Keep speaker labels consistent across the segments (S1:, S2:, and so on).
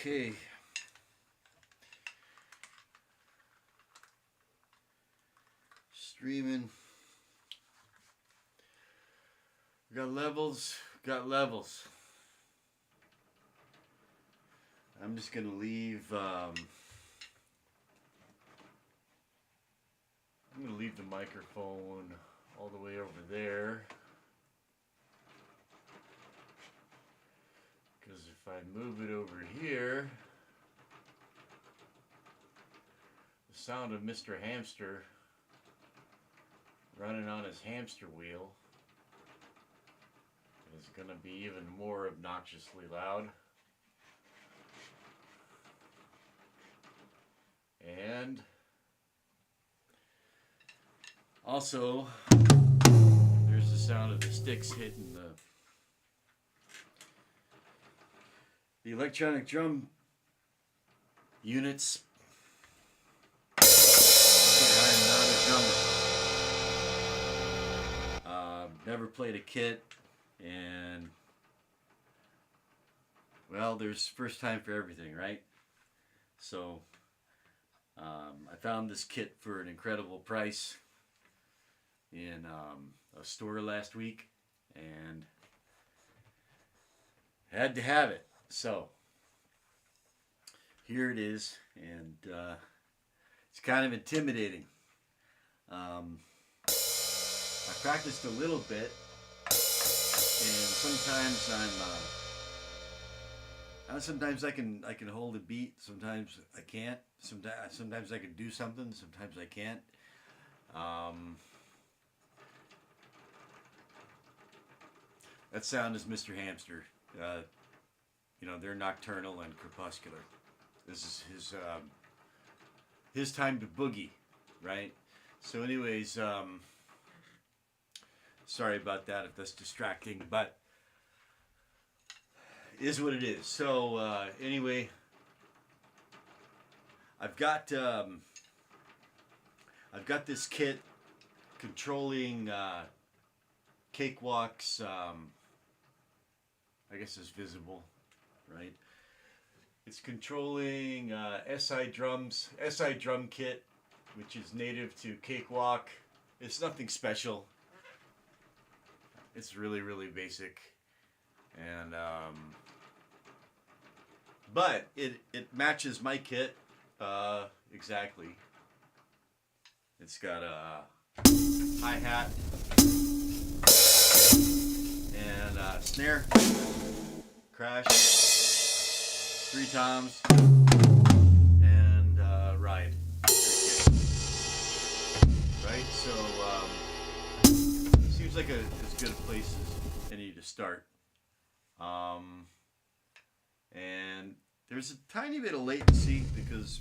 S1: Okay. Streaming. Got levels. Got levels. I'm just gonna leave. I'm gonna leave the microphone all the way over there, because if I move it over here, the sound of Mr. Hamster running on his hamster wheel is gonna be even more obnoxiously loud. And also, there's the sound of the sticks hitting the electronic drum units. Okay, I am not a drummer. Never played a kit, and well, there's first time for everything, right? So I found this kit for an incredible price in a store last week, and had to have it. So here it is, and it's kind of intimidating. I practiced a little bit, and sometimes sometimes I can hold a beat. Sometimes I can't. Sometimes I can do something. Sometimes I can't. That sound is Mr. Hamster. They're nocturnal and crepuscular. This is his time to boogie, right? So anyways, sorry about that if that's distracting, but it is what it is. So anyway, I've got this kit controlling Cakewalk's. I guess it's visible, right? It's controlling SI drum kit, which is native to Cakewalk. It's nothing special. It's really, really basic, and but it matches my kit exactly. It's got a hi-hat and a snare, crash, 3 toms, and ride. Right? So seems like as good a place as any to start. And there's a tiny bit of latency because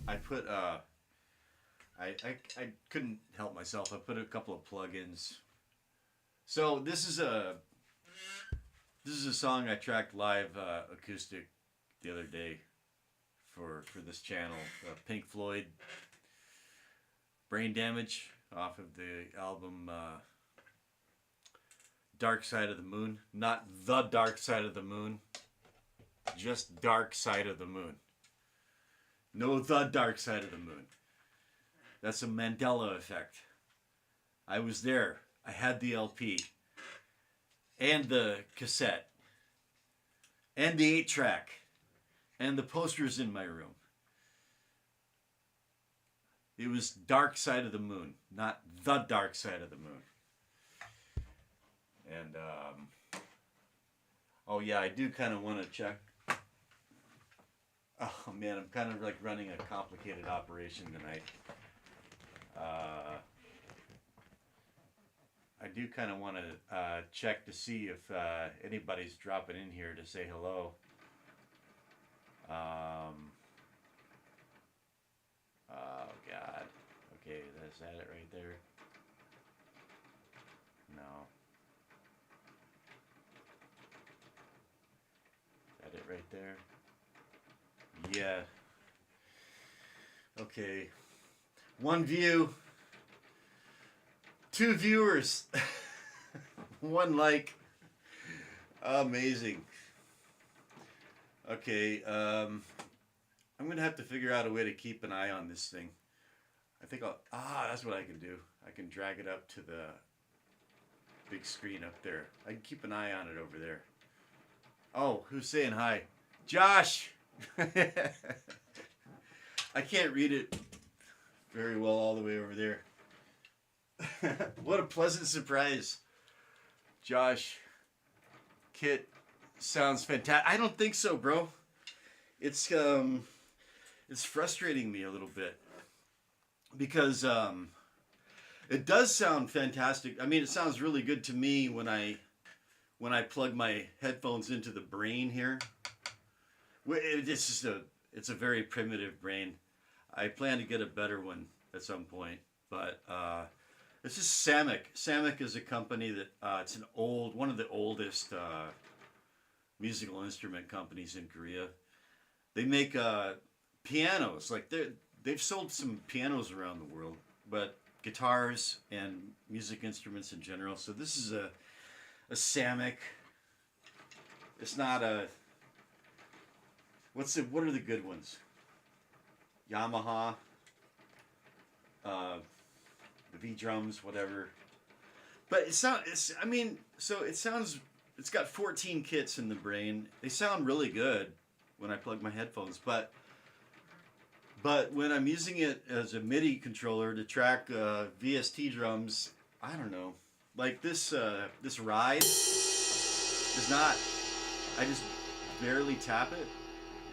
S1: I put I couldn't help myself. I put a couple of plugins. So this is a song I tracked live acoustic the other day for this channel. Pink Floyd, Brain Damage, off of the album Dark Side of the Moon. Not The Dark Side of the Moon, just Dark Side of the Moon. No, The Dark Side of the Moon. That's a Mandela effect. I was there. I had the LP and the cassette and the 8-track and the posters in my room. It was Dark Side of the Moon, not The Dark Side of the Moon. And oh yeah, I do kind of want to check. Oh man, I'm kind of like running a complicated operation tonight. I do kind of want to check to see if anybody's dropping in here to say hello. Oh God. Okay, is that it right there? No. Is that it right there? Yeah. Okay. 1 view. 2 viewers. One like. Amazing. Okay, I'm gonna have to figure out a way to keep an eye on this thing. I think that's what I can do. I can drag it up to the big screen up there. I can keep an eye on it over there. Oh, who's saying hi? Josh! I can't read it very well all the way over there. What a pleasant surprise. Josh, Kit, sounds fantastic. I don't think so, bro. It's frustrating me a little bit because it does sound fantastic. I mean, it sounds really good to me when I plug my headphones into the brain here. It's a very primitive brain. I plan to get a better one at some point, but this is Samick. Samick is a company that it's one of the oldest musical instrument companies in Korea. They make pianos. Like they've sold some pianos around the world, but guitars and music instruments in general. So this is a Samick. It's not a. What are the good ones? Yamaha. The V drums, whatever. But it sounds. I mean, so it sounds. It's got 14 kits in the brain. They sound really good when I plug my headphones, but when I'm using it as a MIDI controller to track VST drums, I don't know. Like this ride is not. I just barely tap it,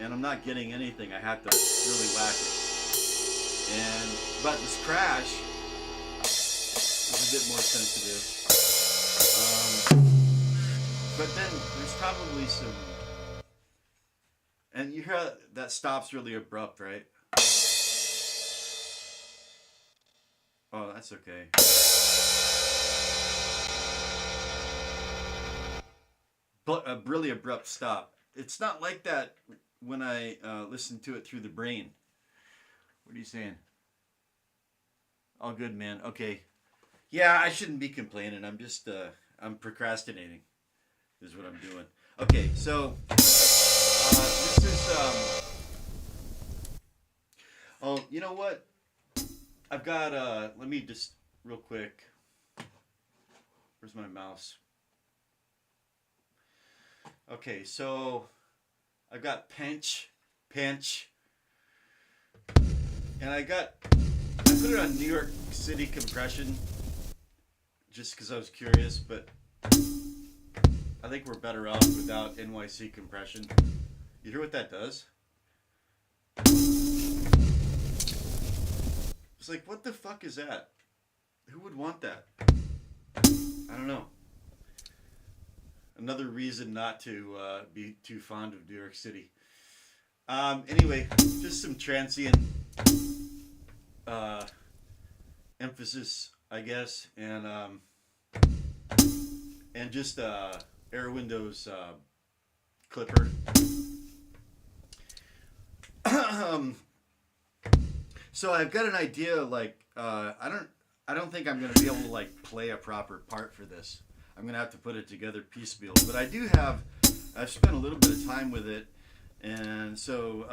S1: and I'm not getting anything. I have to really whack it. But this crash is a bit more sensitive. But then there's probably some. And you hear that stops really abrupt, right? Oh, that's okay. But a really abrupt stop. It's not like that when I listen to it through the brain. What are you saying? All good, man. Okay. Yeah, I shouldn't be complaining. I'm just, I'm procrastinating, is what I'm doing. Okay, so, this is, oh, you know what? I've got, let me just, real quick. Where's my mouse? Okay, so, I've got Pinch, and I put it on New York City compression, just because I was curious, but I think we're better off without NYC compression. You hear what that does? It's like, what the fuck is that? Who would want that? I don't know. Another reason not to be too fond of New York City. Anyway, just some transient emphasis, I guess, and just Air Windows clipper. So I've got an idea. Like I don't think I'm gonna be able to like play a proper part for this. I'm gonna have to put it together piecemeal. But I've spent a little bit of time with it, and so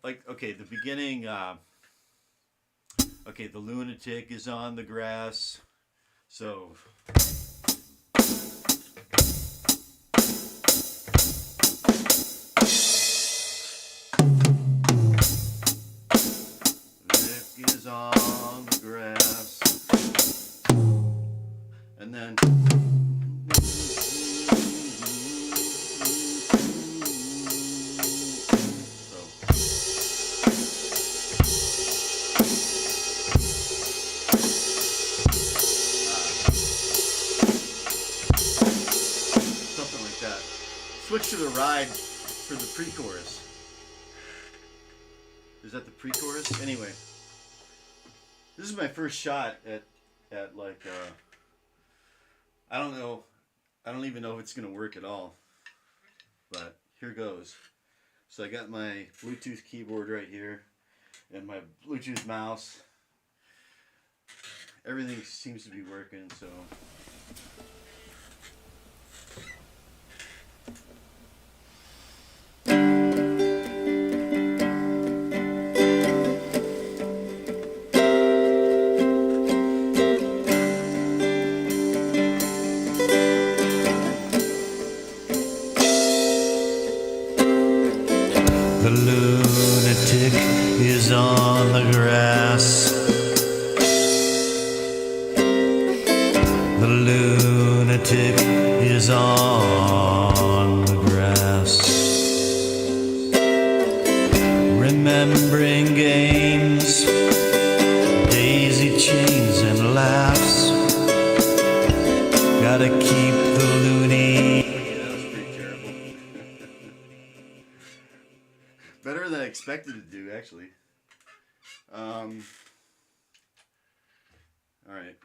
S1: like, okay, the beginning. Okay, the lunatic is on the grass. So. Nick is on the grass. And then. Switch to the ride for the pre-chorus. Is that the pre-chorus? Anyway, this is my first shot at like I don't know. I don't even know if it's gonna work at all. But here goes. So I got my Bluetooth keyboard right here and my Bluetooth mouse. everything seems to be working, so.
S2: The lunatic is on the grass. The lunatic is on the grass. Remembering games, daisy chains and laughs. Gotta keep the loony.
S1: Okay, that was pretty terrible. Better than I expected to do, actually. Alright.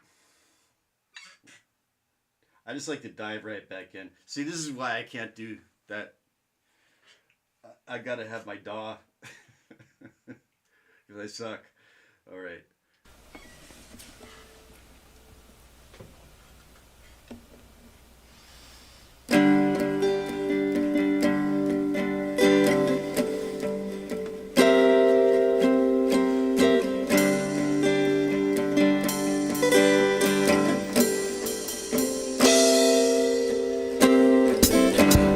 S1: I just like to dive right back in. See, this is why I can't do that. I gotta have my DAW. Because I suck. Alright.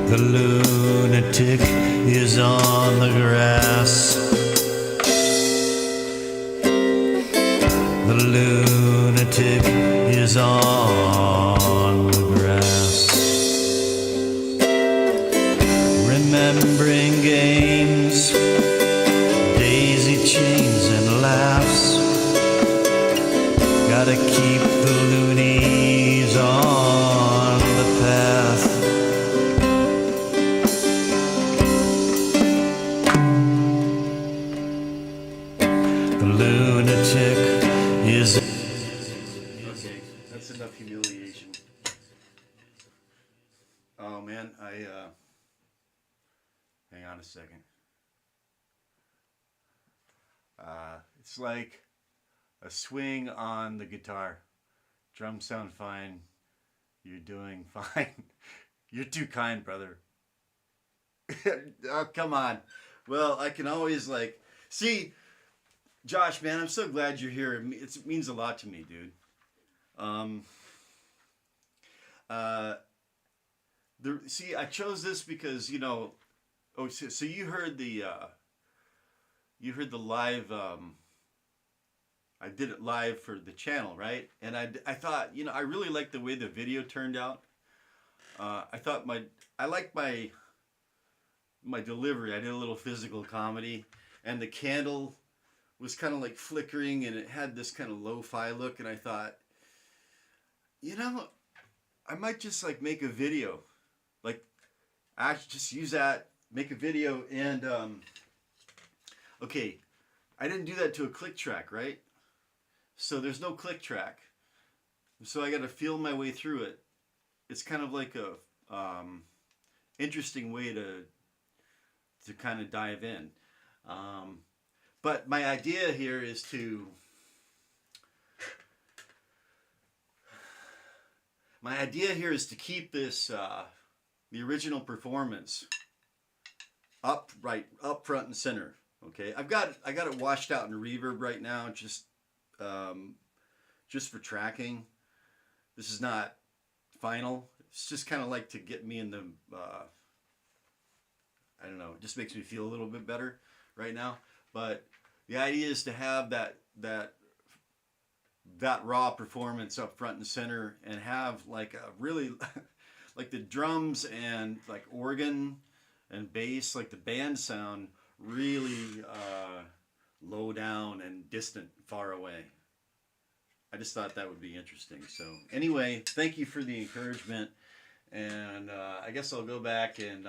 S2: The lunatic is on the grass. The lunatic is on the grass. Remembering games, daisy chains and laughs. Gotta keep the loonies on the path. The lunatic is.
S1: Okay, that's enough humiliation. Oh man, hang on a second. It's like a swing on the guitar. Drums sound fine. You're doing fine. You're too kind, brother. Oh, come on. Well, I can always see, Josh, man, I'm so glad you're here. It means a lot to me, dude. See, I chose this because, oh, so you heard the live, I did it live for the channel, right? And I thought, I really liked the way the video turned out. I thought I liked my delivery. I did a little physical comedy, and the candle was kind of like flickering, and it had this kind of lo-fi look, and I thought, I might just make a video, actually just use that, make a video, and okay, I didn't do that to a click track, right? So there's no click track, so I got to feel my way through it. It's kind of like a interesting way to kind of dive in. But my idea here is to keep this the original performance up front and center. Okay, I got it washed out in reverb right now, just for tracking. This is not final. It's just kind of like to get me in the I don't know, it just makes me feel a little bit better right now. But the idea is to have that raw performance up front and center, and have like a really like the drums and like organ and bass, like the band sound really low down and distant, far away. I just thought that would be interesting. So anyway, thank you for the encouragement, and I guess I'll go back and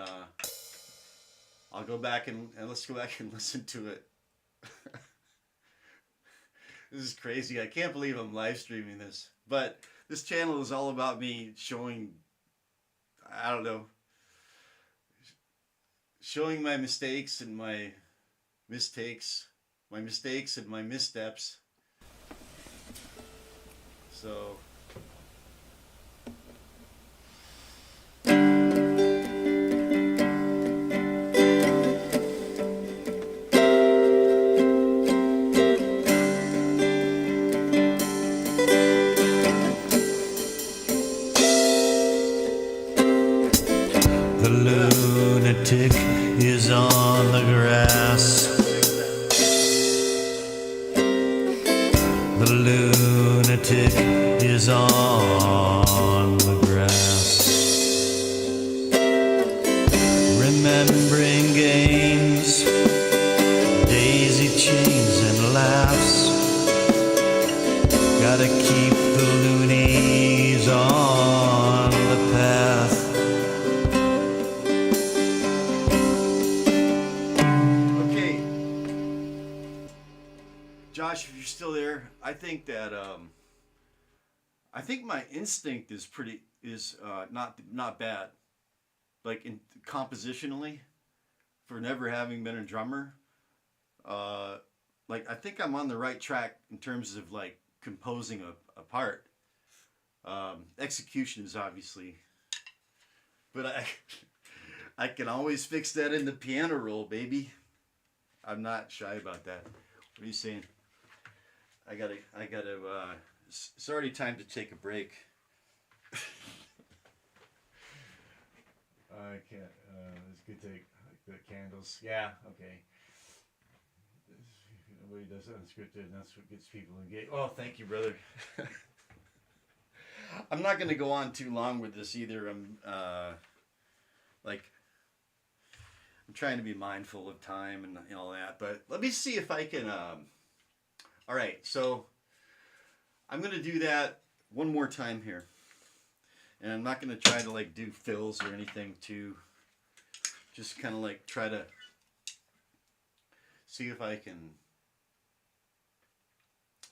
S1: let's go back and listen to it. This is crazy. I can't believe I'm live streaming this, but this channel is all about me showing, I don't know, showing my mistakes and my mistakes, my mistakes and my missteps. So.
S2: The lunatic is on the grass. The lunatic is on the grass. Remembering games, daisy chains and laughs. Gotta keep the loonies on the path.
S1: Josh, if you're still there, I think that I think my instinct is not bad, like compositionally, for never having been a drummer. Like I think I'm on the right track in terms of like composing a part. Execution is obviously, but I can always fix that in the piano roll, baby. I'm not shy about that. What are you saying? I gotta, it's already time to take a break.
S3: I can't, it's good to take the candles. Yeah, okay. Nobody does unscripted, and that's what gets people engaged.
S1: Oh, thank you, brother. I'm not gonna go on too long with this either. I'm trying to be mindful of time and all that, but let me see if I can, all right, so I'm going to do that one more time here. And I'm not going to try to like do fills or anything too. Just kind of like try to see if I can.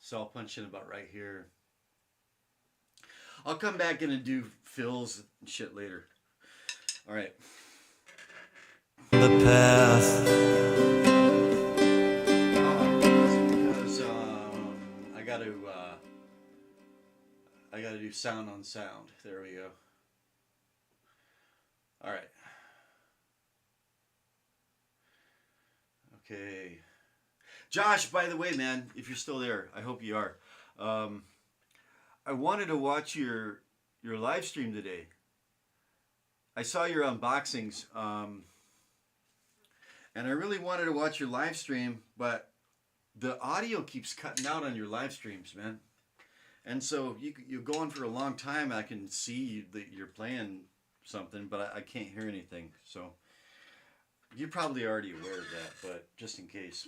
S1: So I'll punch in about right here. I'll come back in and do fills and shit later. All right.
S2: The path.
S1: I gotta do sound on sound. There we go. All right. Okay. Josh, by the way, man, if you're still there, I hope you are. I wanted to watch your live stream today. I saw your unboxings, and I really wanted to watch your live stream, but the audio keeps cutting out on your live streams, man. And so you're going for a long time. I can see that you're playing something, but I can't hear anything. So you're probably already aware of that, but just in case.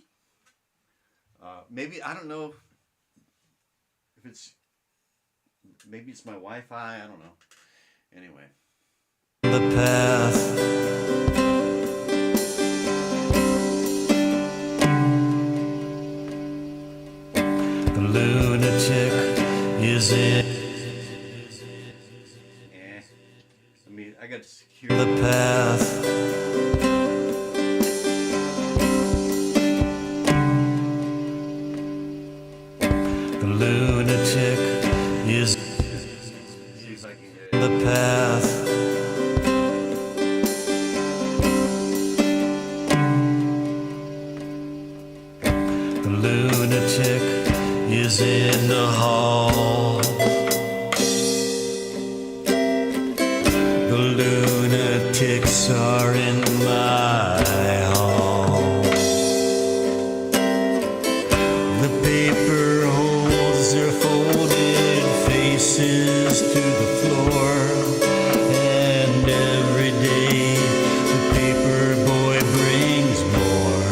S1: Maybe, I don't know if it's, maybe it's my Wi-Fi. I don't know. Anyway.
S2: The path. Lunatic is in.
S1: Yeah. I got to secure
S2: the path. The lunatic is
S1: see if I can get it.
S2: the path. The lunatic is in the hall. The lunatics are in my hall. The paper holds their folded faces to the floor, and every day the paper boy brings more.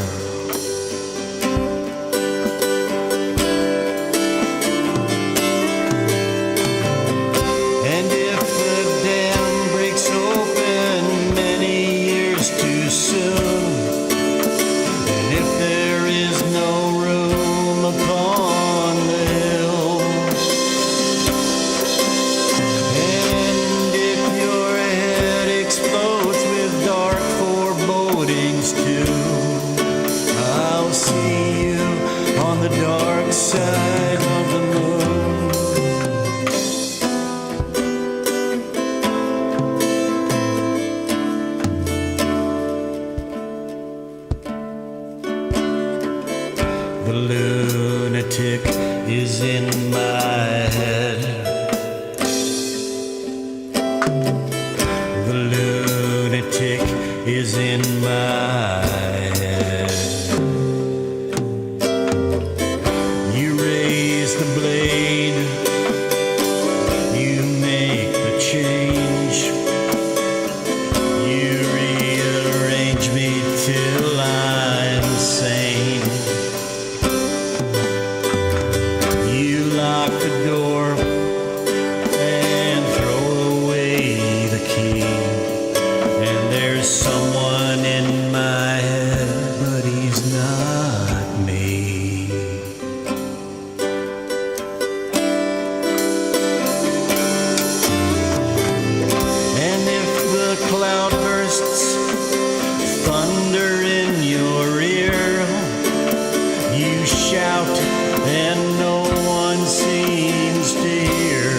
S2: And if the dam breaks open many years too soon, and if there is no room upon the hill, and if your head explodes with dark forebodings too, I'll see you on the dark side of the moon. lunatic is in my head. The lunatic is in my head. You raise the blade, you make the change, you rearrange me till I'm sane. You lock the door and throw away the key, and there's someone in my head, but he's not me. And if the cloud bursts, thunder in your ear, you shout and no one seems to hear.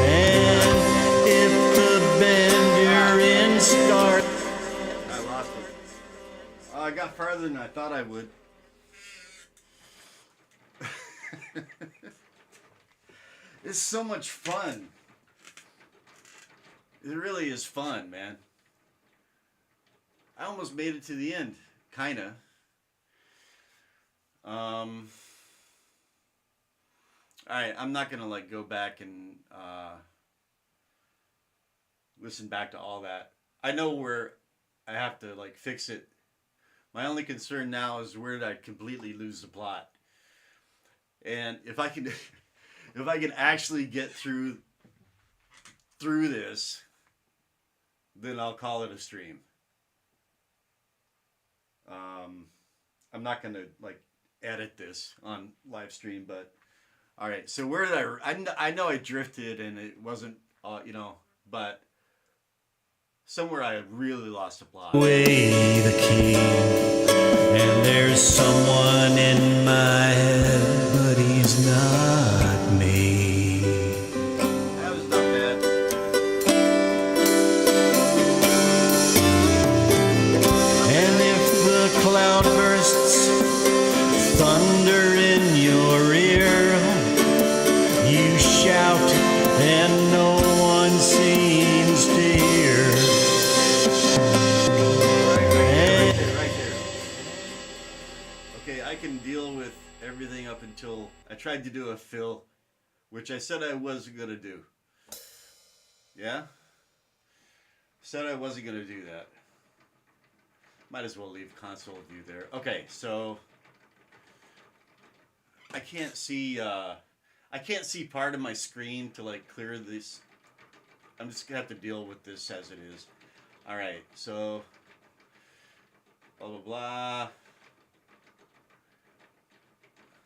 S2: And if the bend you're in start,
S1: I lost it. Oh, I got farther than I thought I would. It's so much fun. It really is fun, man. I almost made it to the end, kinda. Alright, I'm not gonna like go back and listen back to all that. I know where I have to like fix it. My only concern now is where did I completely lose the plot. And if I can if I can actually get through this, then I'll call it a stream. I'm not gonna like edit this on live stream, but all right. So where did I know I drifted and it wasn't, you know, but somewhere I really lost the plot.
S2: away the key, and there's someone in my head, but he's not me.
S1: That was not bad.
S2: And if the cloud bursts, thunder in your ear, you shout and no one seems to hear.
S1: Right there. Okay, I can deal with everything up until I tried to do a fill, which I said I wasn't gonna do. Yeah? Said I wasn't gonna do that. Might as well leave console view there. Okay, so I can't see part of my screen to like clear this. I'm just gonna have to deal with this as it is. Alright, so blah blah blah.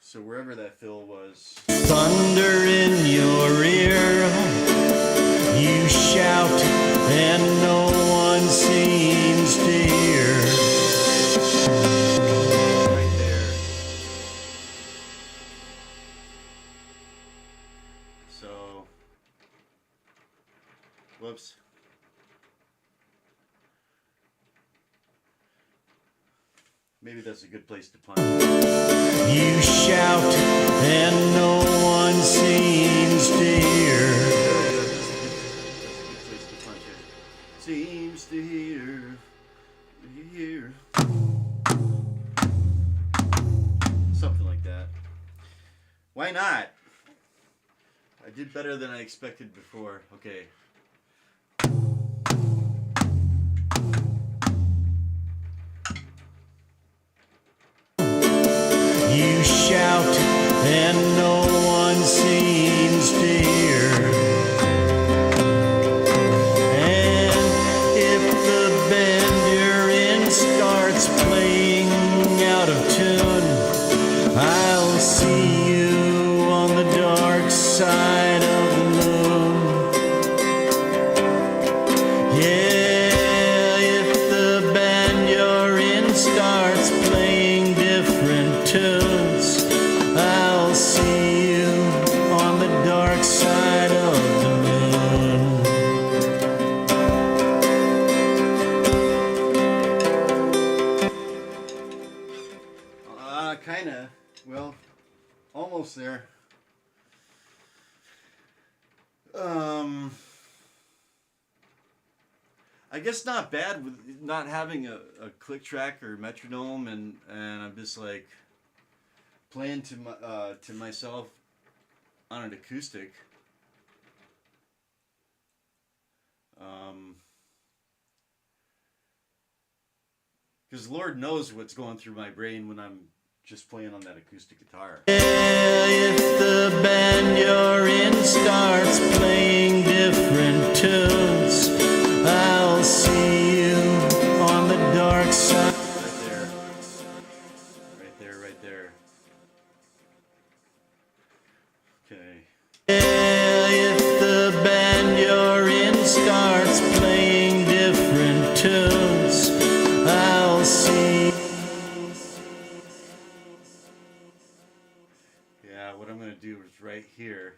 S1: So wherever that fill was.
S2: Thunder in your ear, you shout and no one seems to hear.
S1: Right there. So, whoops. Maybe that's a good place to punch.
S2: You shout and no one seems to hear.
S1: That's a good place to punch it. Seems to hear. Something like that. Why not? I did better than I expected before. Okay.
S2: You shout and no one seems to hear. And if the band you're in starts playing out of tune, I'll see you on the dark side of the moon. Yeah, if the band you're in starts playing different tunes, I'll see you on the dark side of the moon.
S1: Kind of. Well, almost there. I guess not bad with not having a click track or metronome, and I'm just like playing to myself on an acoustic. Because Lord knows what's going through my brain when I'm just playing on that acoustic guitar.
S2: If the band you're in starts playing different tunes, I'll see you on the dark side.
S1: Right there. Okay.
S2: If the band you're in starts playing different tunes, I'll see.
S1: Yeah, what I'm going to do is right here.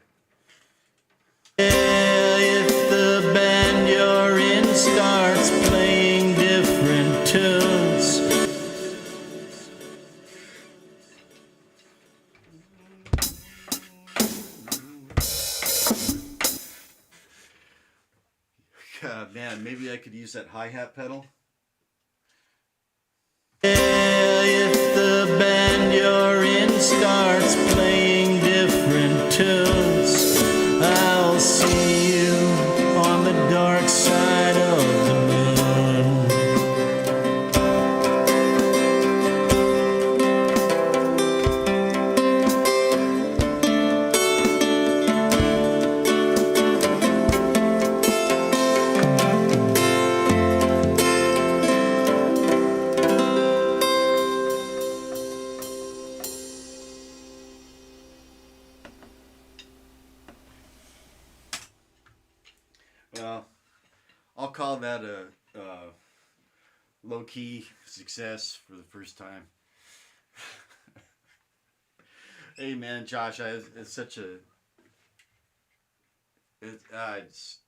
S2: If the band you're in starts playing different tunes.
S1: God, man, maybe I could use that hi-hat pedal.
S2: If the band you're in starts playing different tunes, I'll see you on the dark side of the moon.
S1: Well, I'll call that a low-key success for the first time. Hey, man, Josh, it's such a it's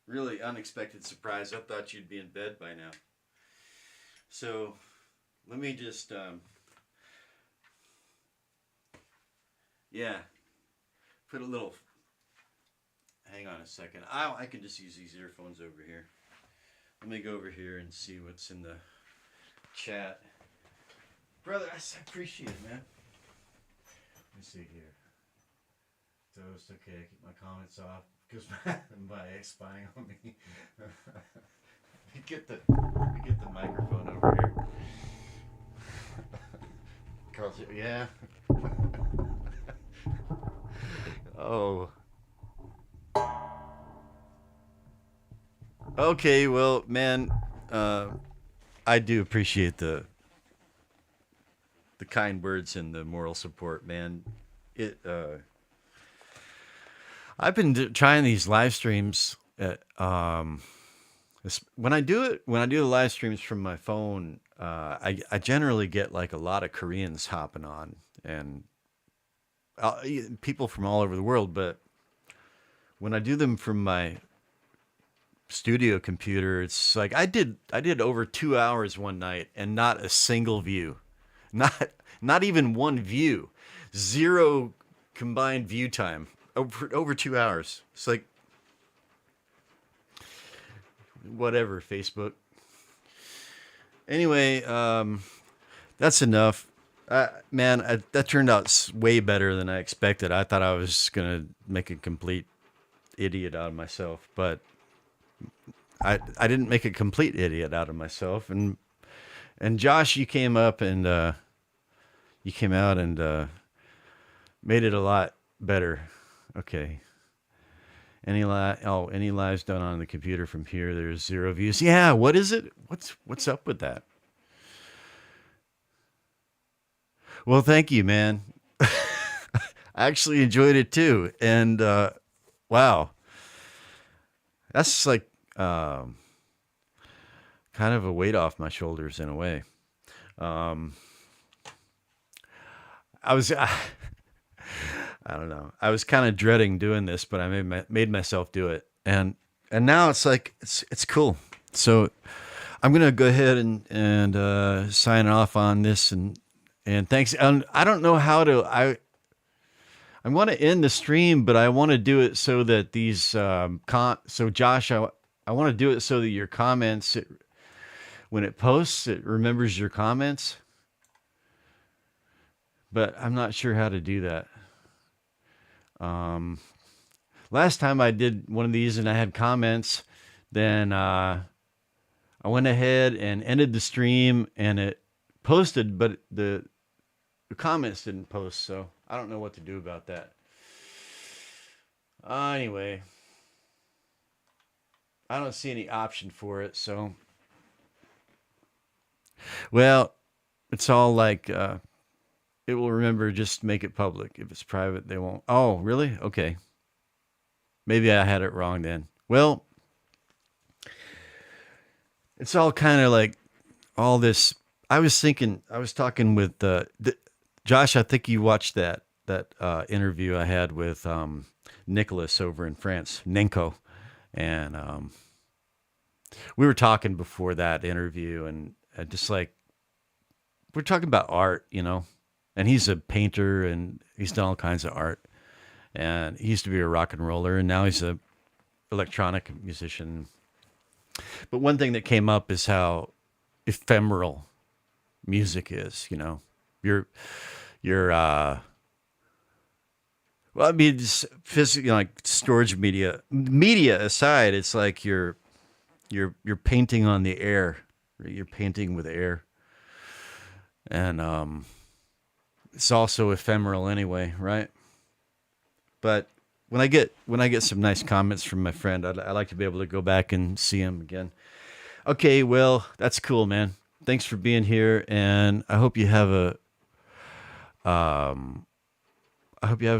S1: really unexpected surprise. I thought you'd be in bed by now. So let me just put a little. Hang on a second. I can just use these earphones over here. Let me go over here and see what's in the chat. Brother, I appreciate it, man.
S3: Let me see here. Toast, okay, keep my comments off because my ex spying on me.
S1: Get the microphone over here. Carl, yeah. Oh. Okay, well, man, I do appreciate the kind words and the moral support, man. I've been trying these live streams. When I do the live streams from my phone, I generally get like a lot of Koreans hopping on and people from all over the world. But when I do them from my studio computer, it's like I did over 2 hours one night and not a single view, not even one view, 0 combined view time over 2 hours. It's like whatever, Facebook. Anyway, that's enough. Man, that turned out way better than I expected. I thought I was gonna make a complete idiot out of myself, but I didn't make a complete idiot out of myself. And Josh, you came up and you came out and made it a lot better. Okay. Any lives done on the computer from here? There's 0 views. Yeah. What is it? What's up with that? Well, thank you, man. I actually enjoyed it too. And wow, that's like kind of a weight off my shoulders in a way. I don't know. I was kind of dreading doing this, but I made myself do it, and now it's like it's cool. So I'm gonna go ahead and sign off on this, and And thanks. I don't know how to. I want to end the stream, but I want to do it so that these so Josh, I want to do it so that your comments, when it posts, it remembers your comments. But I'm not sure how to do that. Last time I did one of these and I had comments, then I went ahead and ended the stream and it posted, but the comments didn't post, so I don't know what to do about that. Anyway, I don't see any option for it, so well, it's all like it will remember, just make it public. If it's private, they won't. Oh, really? Okay. Maybe I had it wrong then. Well, it's all kind of like all this. I was talking with Josh. I think you watched that interview I had with Nicholas over in France, Nenko, and we were talking before that interview, and just like we're talking about art, you know. And he's a painter, and he's done all kinds of art. And he used to be a rock and roller, and now he's a electronic musician. But one thing that came up is how ephemeral music is. You know, well, I mean, just physical, like storage media aside, it's like you're painting on the air. You're painting with air, and it's also ephemeral anyway, right? But when I get some nice comments from my friend, I like to be able to go back and see him again. Okay, well, that's cool, man. Thanks for being here, and I hope you have a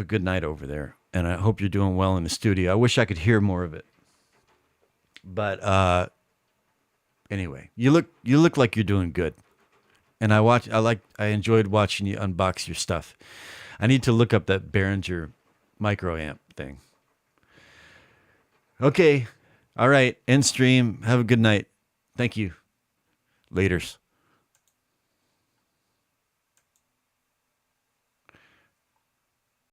S1: good night over there, and I hope you're doing well in the studio. I wish I could hear more of it, but anyway, you look like you're doing good. And I enjoyed watching you unbox your stuff. I need to look up that Behringer microamp thing. Okay. All right. End stream. Have a good night. Thank you. Laters.